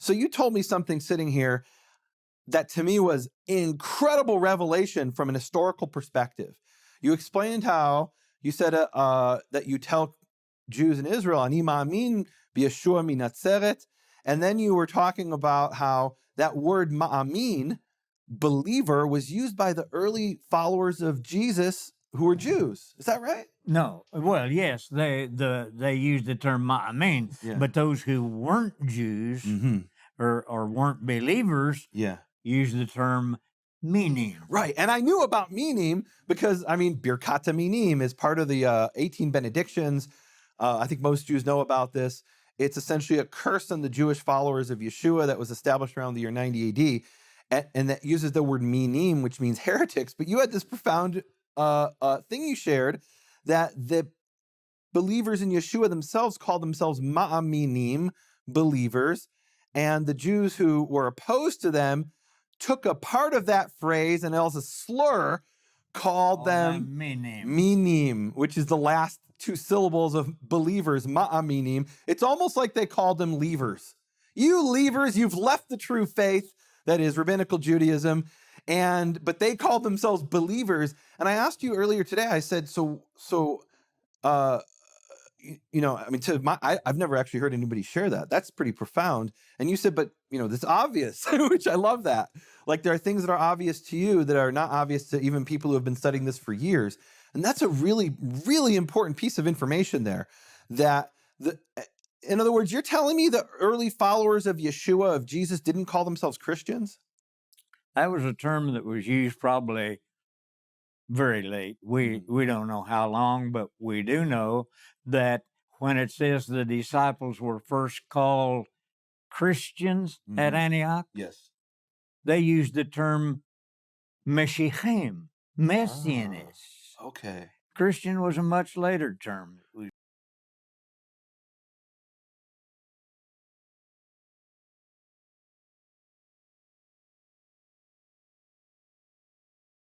So you told me something sitting here that to me was incredible revelation from an historical perspective. You explained how you said that you tell Jews in Israel, "Ani ma'amin b'Yeshua min Natzeret," and then you were talking about how that word ma'amin, believer, was used by the early followers of Jesus who were Jews. Is that right? No, well, yes, they used the term ma'amin, Yeah. but those who weren't Jews Mm-hmm. or weren't believers Yeah. used the term minim. Right. And I knew about minim because, Birkata minim is part of the 18 benedictions. I think most Jews know about this. It's essentially a curse on the Jewish followers of Yeshua that was established around the year 90 AD. And that uses the word minim, which means heretics. But you had this profound thing you shared that the believers in Yeshua themselves called themselves ma'aminim, believers. And the Jews who were opposed to them took a part of that phrase and as a slur called them minim. minim, which is the last two syllables of believers, ma'aminim. It's almost like they called them leavers. You leavers, you've left the true faith, that is rabbinical Judaism, but they called themselves believers. And I asked you earlier today, I said, uh, I've never actually heard anybody share that. That's pretty profound. And you said, but this obvious, which I love that. Like there are things that are obvious to you that are not obvious to even people who have been studying this for years. And that's a really, really important piece of information there. In other words, you're telling me the early followers of Yeshua, of Jesus, didn't call themselves Christians? That was a term that was used probably very late. We don't know how long, but we do know that when it says the disciples were first called Christians at Antioch, Yes. they used the term Meshichim, Messianists. Okay. Christian was a much later term. It was